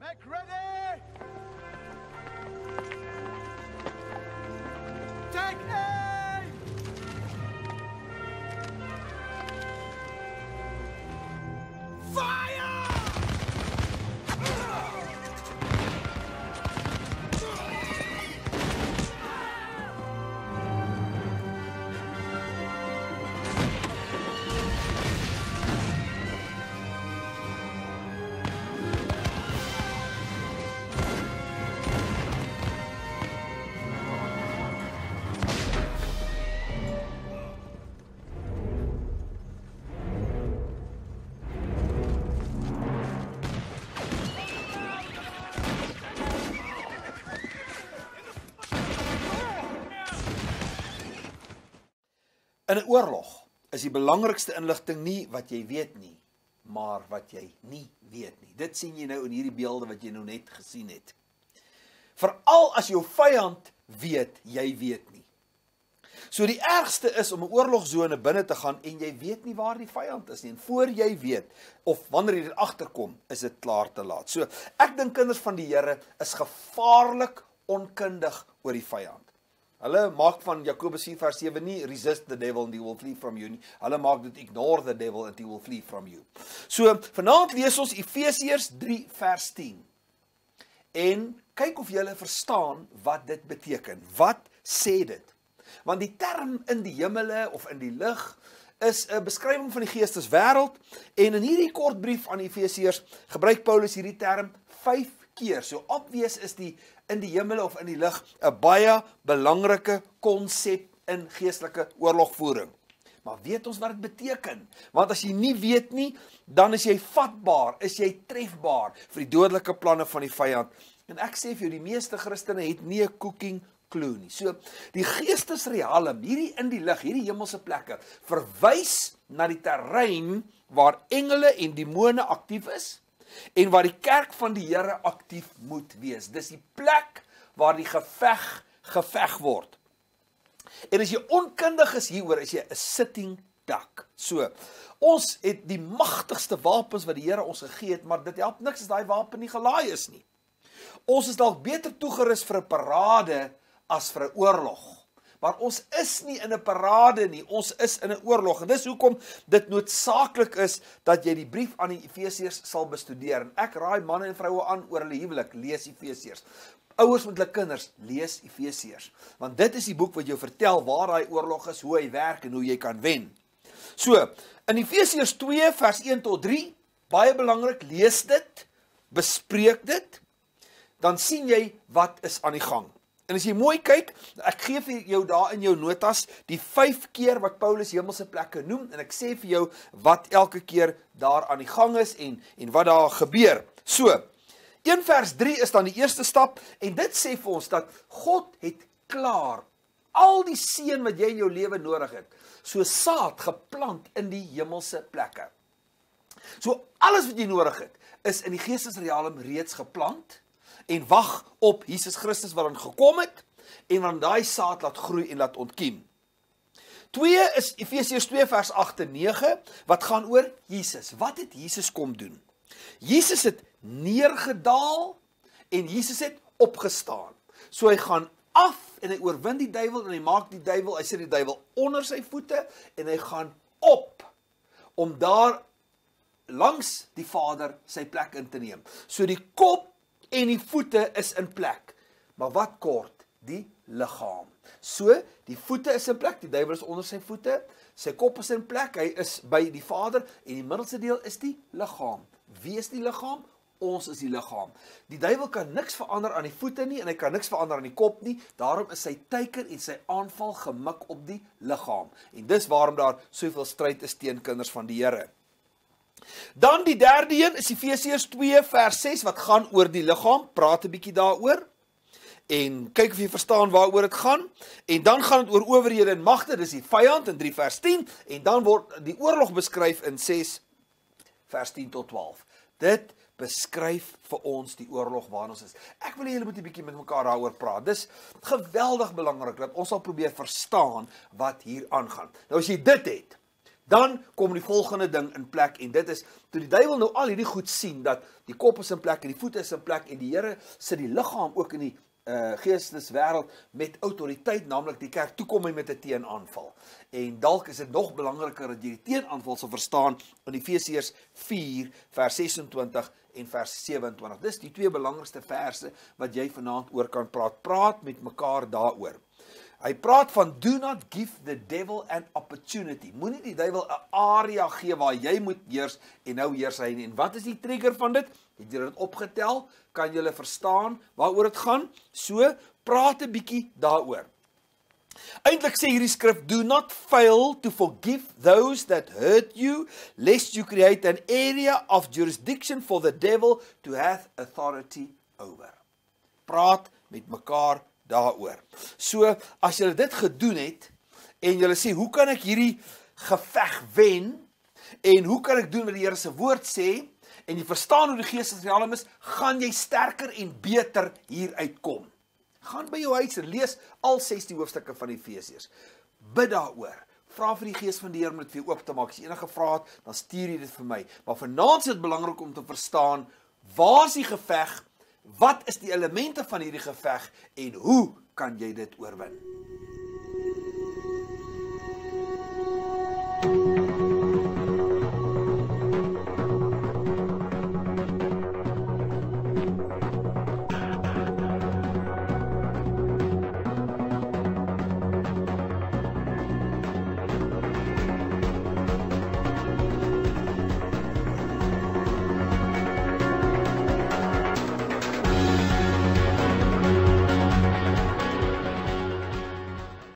Make ready! Take aim! Fire! In 'n oorlog is die belangrikste inligting nie wat jy weet nie, maar wat jy nie weet nie. Dit sien jy nou in hierdie beelde wat jy nou net gesien het. Veral as jou vyand weet, jy weet nie. So die ergste is om 'n oorlogsone binne te gaan en jy weet nie waar die vyand is nie. En voor jy weet, of wanneer jy dit agterkom, is dit klaar te laat. So ek dink kinders van die Here is gevaarlik onkundig oor die vyand. Hulle maak van Jakobus 4 vers 7 nie resist the devil and he will flee from you nie. Hulle maak dit ignore the devil and he will flee from you. So vanaand lees ons Efesiërs 3 vers 10. En kyk of julle verstaan wat dit beteken. Wat sê dit? Want die term in die hemele of in die lig is 'n beskrywing van die geesteswêreld en in hierdie kort brief aan Efesiërs gebruik Paulus hierdie term 5 keer. So obvious is die in die hemele of in die lig 'n baie belangrike konsep in geestelike oorlogvoering. Maar weet ons wat dit beteken? Want as jy nie weet nie, dan is jy vatbaar, is jy trefbaar vir die dodelike planne van die vyand. En ek sê vir jou, die meeste Christene het nie 'n cooking clue nie. So die geestesrealm, hierdie in die lig, hierdie hemelse plekke, verwys na die terrein waar engele en demone aktief is en waar die kerk van die Here aktief moet wees. Dis die plek waar die geveg word. En as jy onkundig is hieroor, is jy 'n sitting duck. So, ons het die magtigste wapens wat die Here ons gegee het, maar dit help niks as daai wapen nie gelaai is nie. Ons is dalk beter toegerus vir 'n parade as vir 'n oorlog. Maar ons is nie in 'n parade nie, ons is in 'n oorlog. En dis hoekom dit noodsaaklik is dat jy die brief aan die Efesiërs sal bestudeer. En ek raai manne en vroue aan oor hulle huwelik, lees Efesiërs. Ouers met hulle kinders, lees Efesiërs. Want dit is die boek wat jou vertel waar daai oorlog is, hoe hy werk en hoe jy kan wen. So, in Efesiërs 2 vers 1 tot 3, baie belangrik, lees dit, bespreek dit, dan sien jy wat is aan die gang. En as jy mooi kyk, ek gee vir jou daar in jou notas die 5 keer wat Paulus hemelse plekke noem en ek sê vir jou wat elke keer daar aan die gang is en wat daar gebeur. So, 1 vers 3 is dan die eerste stap en dit sê vir ons dat God het klaar al die seën wat jy in jou lewe nodig het, so saad geplant in die hemelse plekke. So alles wat jy nodig het, is in die geestesrealm reeds geplant en wag op Jesus Christus wat dan gekom het en dan daai saad laat groei en laat ontkiem. 2 is Efesiërs 2 vers 8 en 9 wat gaan oor Jesus. Wat het Jesus kom doen? Jesus het neergedaal en Jesus het opgestaan. So hy gaan af en hy oorwin die duiwel en hy maak die duiwel, hy sit die duiwel onder sy voete en hy gaan op om daar langs die Vader sy plek in te neem. So die kop en die voete is in plek. Maar wat kort? Die liggaam. So, die voete is in plek, die duiwel is onder sy voete, sy kop is in plek, hy is by die Vader, en die middelste deel is die liggaam. Wie is die liggaam? Ons is die liggaam. Die duiwel kan niks verander aan die voete nie, en hy kan niks verander aan die kop nie, daarom is sy teiken en sy aanval gemik op die liggaam. En dis waarom daar soveel stryd is teen kinders van die Here. Dan die derde een is Efesiërs 2 vers 6 wat gaan oor die liggaam, praat 'n bietjie daaroor en kyk of jy verstaan waaroor dit gaan. En dan gaan dit oor owerhede en magte, dis die vyand in 3 vers 10 en dan word die oorlog beskryf in 6 vers 10 tot 12. Dit beskryf vir ons die oorlog waarin ons is. Ek wil julle moet 'n bietjie met mekaar daaroor praat. Dis geweldig belangrik dat ons sal probeer verstaan wat hier aangaan. Nou as jy dit het, Dan kom die volgende ding in plek en dit is, toe die duiwel nou al hierdie goed sien, dat die kop is in plek en die voete is in plek en die Here sit die liggaam ook in die geesteswêreld met autoriteit, naamlik die kerk, toe kom hy met 'n teenaanval. En dalk is dit nog belangriker dat jy die teenaanval sal verstaan in Efesiërs 4 vers 26 en vers 27. Dis die twee belangrikste verse wat jy vanaand oor kan praat. Praat met mekaar daaroor. Hy praat van do not give the devil an opportunity. Moenie die duiwel 'n area gee waar jy moet heers en nou heers hy nie. En wat is die trigger van dit? Het jy dit opgetel? Kan julle verstaan waaroor dit gaan? So, praat 'n bietjie daaroor. Eintlik sê hierdie skrif, do not fail to forgive those that hurt you, lest you create an area of jurisdiction for the devil to have authority over. Praat met mekaar daaroor. So, as julle dit gedoen het, en julle sê, hoe kan ek hierdie geveg wen, en hoe kan ek doen wat die Here se woord sê, en jy verstaan hoe die geestesrealm is, gaan jy sterker en beter hier uitkom. Gaan by jou huis en lees al 16 hoofstukke van Efesiërs. Bid daaroor. Vra vir die gees van die Here om dit vir jou oop te maak. As jy enige vrae het, dan stuur jy dit vir my. Maar vanaand is dit belangrik om te verstaan, waar is die geveg? Wat is die elemente van hierdie geveg en hoe kan jy dit oorwin?